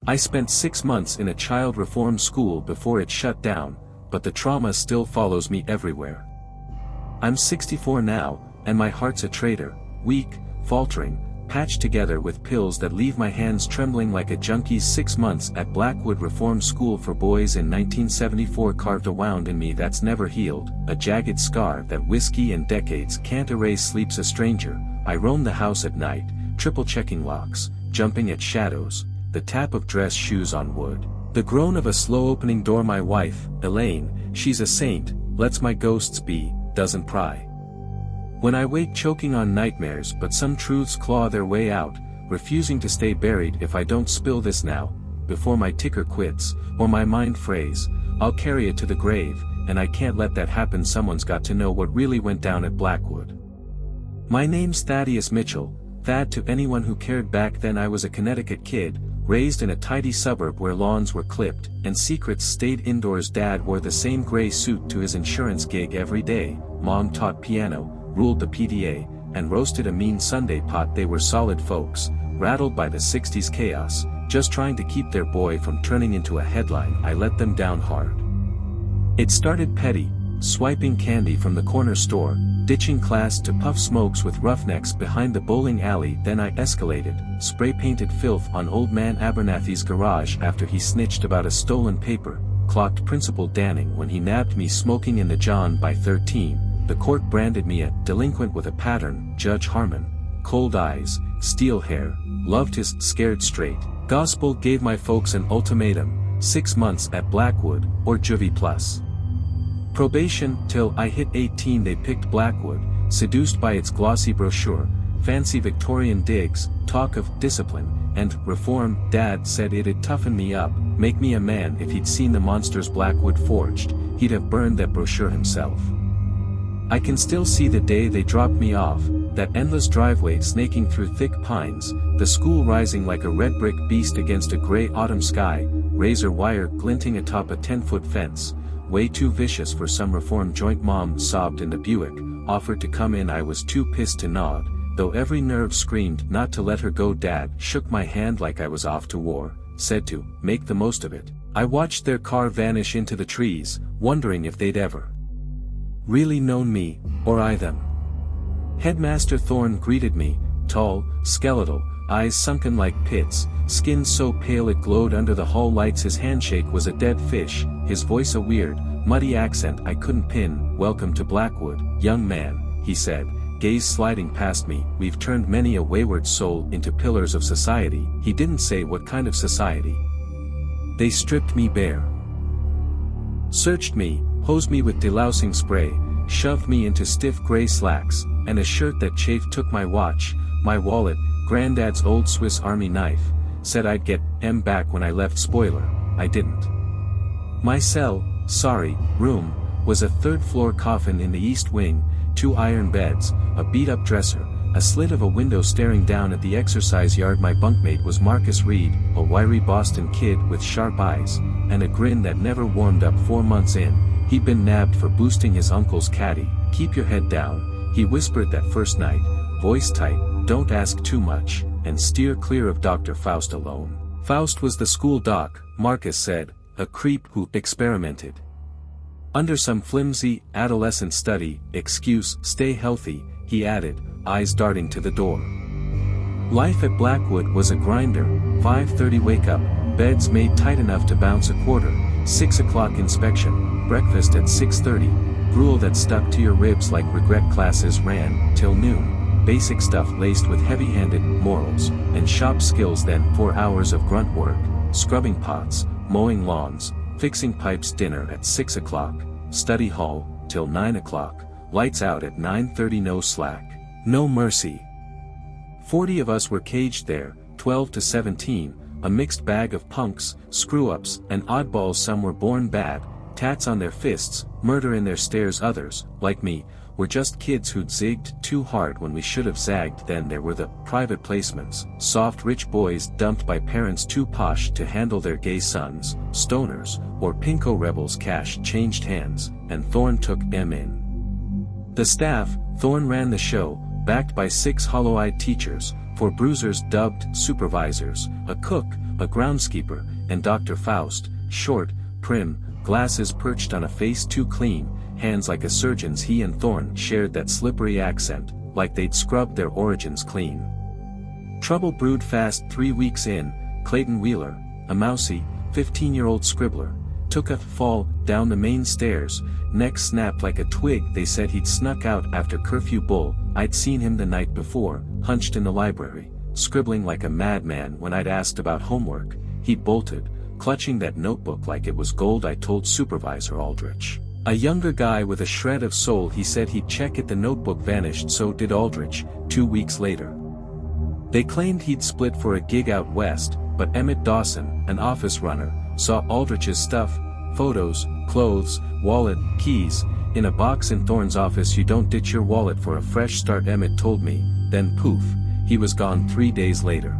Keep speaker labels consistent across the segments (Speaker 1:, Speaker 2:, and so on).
Speaker 1: I spent 6 months in a child reform school before it shut down, but the trauma still follows me everywhere. I'm 64 now, and my heart's a traitor, weak, faltering, patched together with pills that leave my hands trembling like a junkie's. 6 months at Blackwood Reform School for Boys in 1974 carved a wound in me that's never healed, a jagged scar that whiskey and decades can't erase. Sleeps a stranger. I roam the house at night, triple-checking locks, jumping at shadows, the tap of dress shoes on wood, the groan of a slow-opening door. My wife, Elaine, she's a saint, lets my ghosts be, doesn't pry. When I wake choking on nightmares, but some truths claw their way out, refusing to stay buried. If I don't spill this now, before my ticker quits, or my mind frays, I'll carry it to the grave, and I can't let that happen. Someone's got to know what really went down at Blackwood. My name's Thaddeus Mitchell, Thad to anyone who cared. Back then I was a Connecticut kid, raised in a tidy suburb where lawns were clipped, and secrets stayed indoors. Dad wore the same gray suit to his insurance gig every day. Mom taught piano, ruled the PDA, and roasted a mean Sunday pot. They were solid folks, rattled by the 60s chaos, just trying to keep their boy from turning into a headline. I let them down hard. It started petty, swiping candy from the corner store, ditching class to puff smokes with roughnecks behind the bowling alley. Then I escalated, spray-painted filth on old man Abernathy's garage after he snitched about a stolen paper, clocked Principal Danning when he nabbed me smoking in the John. By 13, the court branded me a delinquent with a pattern. Judge Harmon, cold eyes, steel hair, loved his scared straight gospel. Gave my folks an ultimatum, 6 months at Blackwood, or juvie plus probation. Till I hit 18 they picked Blackwood, seduced by its glossy brochure, fancy Victorian digs, talk of discipline, and reform. Dad said it'd toughen me up, make me a man. If he'd seen the monsters Blackwood forged, he'd have burned that brochure himself. I can still see the day they dropped me off, that endless driveway snaking through thick pines, the school rising like a red brick beast against a gray autumn sky, razor wire glinting atop a 10-foot fence, way too vicious for some reform joint. Mom sobbed in the Buick, offered to come in. I was too pissed to nod, though every nerve screamed not to let her go. Dad shook my hand like I was off to war, said to make the most of it. I watched their car vanish into the trees, wondering if they'd ever really known me, or I them. Headmaster Thorne greeted me, tall, skeletal, eyes sunken like pits, skin so pale it glowed under the hall lights. His handshake was a dead fish, his voice a weird, muddy accent I couldn't pin. Welcome to Blackwood, young man, he said, gaze sliding past me. We've turned many a wayward soul into pillars of society. He didn't say what kind of society. They stripped me bare, searched me, hosed me with delousing spray, shoved me into stiff gray slacks, and a shirt that chafed. Took my watch, my wallet, Granddad's old Swiss Army knife, said I'd get M back when I left. Spoiler, I didn't. My cell, room, was a third-floor coffin in the east wing, 2 iron beds, a beat-up dresser, a slit of a window staring down at the exercise yard. My bunkmate was Marcus Reed, a wiry Boston kid with sharp eyes, and a grin that never warmed up. 4 months in, he'd been nabbed for boosting his uncle's caddy. Keep your head down, he whispered that first night, voice tight, don't ask too much, and steer clear of Dr. Faust alone. Faust was the school doc, Marcus said, a creep who experimented under some flimsy, adolescent study. Excuse, stay healthy, he added, eyes darting to the door. Life at Blackwood was a grinder. 5:30 wake up, beds made tight enough to bounce a quarter, 6 o'clock inspection, breakfast at 6:30, gruel that stuck to your ribs like regret. Classes ran till noon, basic stuff laced with heavy-handed morals and shop skills. Then 4 hours of grunt work, scrubbing pots, mowing lawns, fixing pipes. Dinner at 6 o'clock, study hall till 9 o'clock, lights out at 9:30. No slack, no mercy. 40 of us were caged there, 12 to 17, a mixed bag of punks, screw-ups, and oddballs. Some were born bad, tats on their fists, murder in their stares. Others, like me, were just kids who'd zigged too hard when we should have zagged. Then there were the private placements, soft rich boys dumped by parents too posh to handle their gay sons, stoners, or pinko rebels. Cash changed hands, and Thorne took them in. The staff, Thorne ran the show, backed by 6 hollow-eyed teachers, 4 bruisers dubbed supervisors, a cook, a groundskeeper, and Dr. Faust, short, prim, glasses perched on a face too clean, hands like a surgeon's. He and Thorn shared that slippery accent, like they'd scrubbed their origins clean. Trouble brewed fast. 3 weeks in, Clayton Wheeler, a mousy, 15-year-old scribbler, took a fall down the main stairs, neck snapped like a twig. They said he'd snuck out after curfew. Bull. I'd seen him the night before, hunched in the library, scribbling like a madman. When I'd asked about homework, he bolted, clutching that notebook like it was gold. I told Supervisor Aldrich, a younger guy with a shred of soul. He said he'd check it. The notebook vanished. So did Aldrich. 2 weeks later, they claimed he'd split for a gig out west, but Emmett Dawson, an office runner, saw Aldrich's stuff, photos, clothes, wallet, keys, in a box in Thorn's office. You don't ditch your wallet for a fresh start, Emmett told me. Then poof, he was gone 3 days later.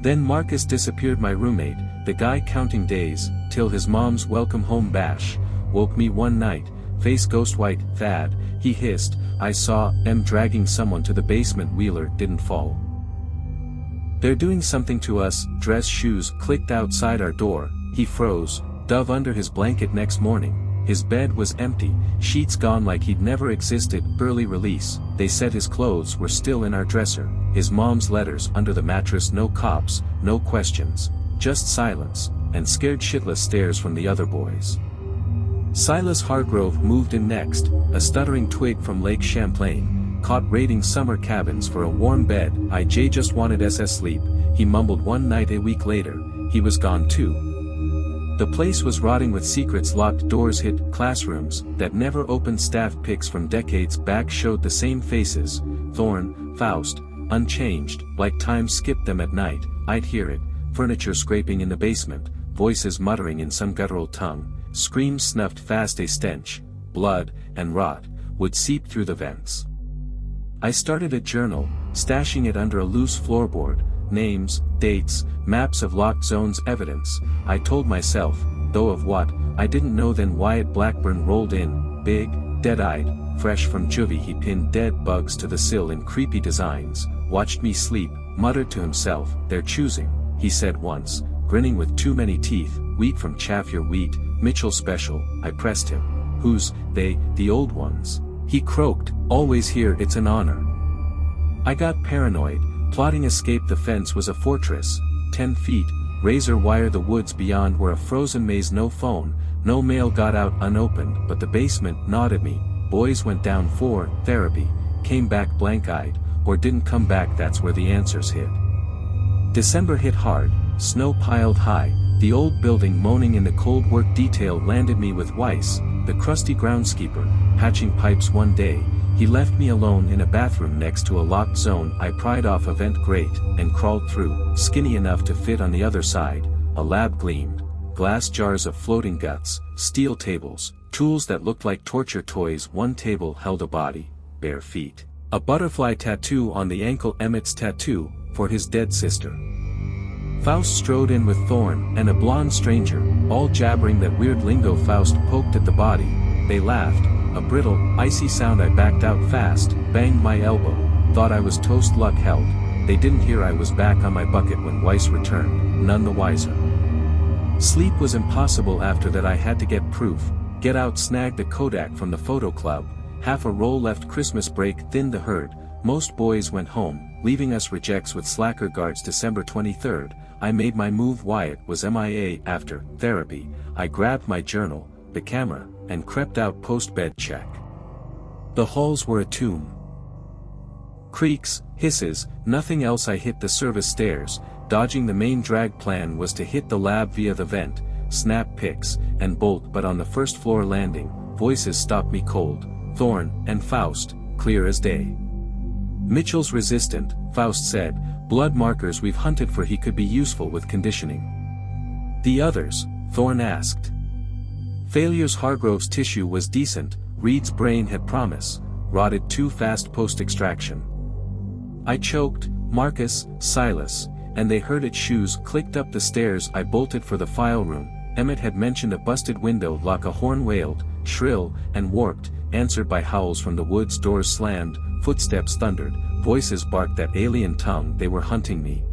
Speaker 1: Then Marcus disappeared. My roommate, the guy counting days till his mom's welcome home bash, woke me one night, face ghost white. Thad, he hissed, I saw M dragging someone to the basement. Wheeler didn't fall. They're doing something to us. Dress shoes clicked outside our door. He froze, dove under his blanket. Next morning, his bed was empty, sheets gone like he'd never existed. Early release. They said his clothes were still in our dresser, his mom's letters under the mattress. No cops, no questions, just silence, and scared shitless stares from the other boys. Silas Hargrove moved in next, a stuttering twig from Lake Champlain, caught raiding summer cabins for a warm bed. IJ just wanted SS sleep, he mumbled one night. A week later, he was gone too. The place was rotting with secrets, locked doors, hid classrooms that never opened. Staff pics from decades back showed the same faces, Thorn, Faust, unchanged, like time skipped them. At night, I'd hear it, furniture scraping in the basement, voices muttering in some guttural tongue, screams snuffed fast. A stench, blood, and rot, would seep through the vents. I started a journal, stashing it under a loose floorboard, names, dates, maps of locked zones, evidence. I told myself, though of what, I didn't know then. Wyatt Blackburn rolled in, big, dead-eyed, fresh from juvie. He pinned dead bugs to the sill in creepy designs, watched me sleep, muttered to himself, they're choosing, he said once, grinning with too many teeth. Wheat from chaff, your wheat, Mitchell special. I pressed him. Who's they? The old ones. He croaked, always here. It's an honor. I got paranoid, plotting escape. The fence was a fortress, 10 feet, razor wire. The woods beyond were a frozen maze. No phone, no mail got out unopened. But the basement nodded me. Boys went down for therapy, came back blank-eyed, or didn't come back. That's where the answers hid. December hit hard, snow piled high, the old building moaning in the cold. Work detail landed me with Weiss, the crusty groundskeeper, patching pipes. One day, he left me alone in a bathroom next to a locked zone. I pried off a vent grate, and crawled through, skinny enough to fit on the other side. A lab gleamed, glass jars of floating guts, steel tables, tools that looked like torture toys. One table held a body, bare feet, a butterfly tattoo on the ankle, Emmett's tattoo, for his dead sister. Faust strode in with Thorn and a blonde stranger, all jabbering that weird lingo. Faust poked at the body. They laughed, a brittle, icy sound. I backed out fast, banged my elbow, thought I was toast. Luck held. They didn't hear I was back on my bucket when Weiss returned, none the wiser. Sleep was impossible after that. I had to get proof, get out. Snagged a Kodak from the photo club, half a roll left. Christmas break thinned the herd, most boys went home, leaving us rejects with slacker guards. December 23rd, I made my move. Wyatt was MIA after therapy. I grabbed my journal, the camera, and crept out. Post-bed check. The halls were a tomb. Creaks, hisses, nothing else. I hit the service stairs, dodging the main drag. Plan was to hit the lab via the vent, snap pics, and bolt. But on the first floor landing, voices stopped me cold. Thorn and Faust, clear as day. Mitchell's resistant, Faust said, blood markers we've hunted for. He could be useful with conditioning. The others, Thorn asked. Failures. Hargrove's tissue was decent, Reed's brain had promise, rotted too fast post-extraction. I choked, Marcus, Silas, and they heard it. Shoes clicked up the stairs. I bolted for the file room. Emmett had mentioned a busted window lock. A horn wailed, shrill, and warped, answered by howls from the woods. Doors slammed, footsteps thundered, voices barked that alien tongue. They were hunting me.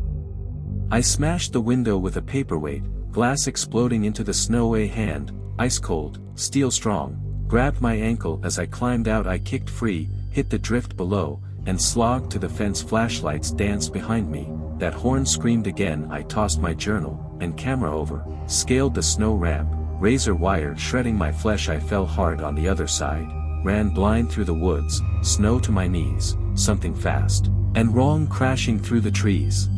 Speaker 1: I smashed the window with a paperweight, glass exploding into the snow. A hand, ice cold, steel strong, grabbed my ankle. As I climbed out I kicked free, hit the drift below, and slogged to the fence. Flashlights danced behind me, that horn screamed again. I tossed my journal and camera over, scaled the snow ramp, razor wire shredding my flesh. I fell hard on the other side, ran blind through the woods, snow to my knees, something fast and wrong crashing through the trees.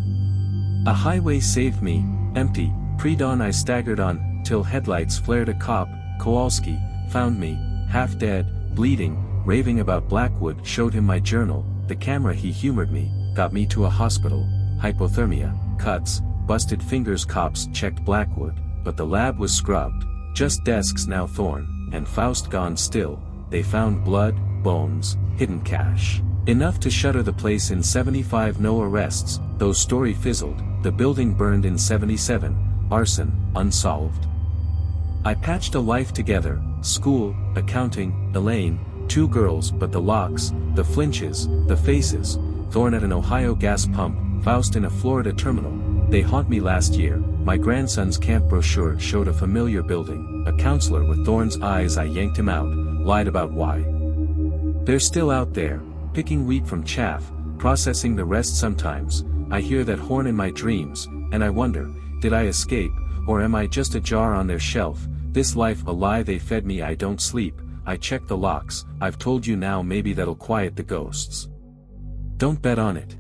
Speaker 1: A highway saved me, empty, pre-dawn. I staggered on, till headlights flared. A cop, Kowalski, found me, half dead, bleeding, raving about Blackwood. Showed him my journal, the camera. He humored me, got me to a hospital. Hypothermia, cuts, busted fingers. Cops checked Blackwood, but the lab was scrubbed, just desks. Now Thorne and Faust gone. Still, they found blood, bones, hidden cash, enough to shutter the place in 75. No arrests, though story fizzled. The building burned in 77, arson, unsolved. I patched a life together, school, accounting, Elaine, 2 girls. But the locks, the flinches, the faces, Thorne at an Ohio gas pump, Faust in a Florida terminal, they haunt me. Last year, my grandson's camp brochure showed a familiar building, a counselor with Thorne's eyes. I yanked him out, lied about why. They're still out there, picking wheat from chaff, processing the rest. Sometimes, I hear that horn in my dreams, and I wonder, did I escape, or am I just a jar on their shelf? This life a lie they fed me. I don't sleep, I check the locks. I've told you now, maybe that'll quiet the ghosts. Don't bet on it.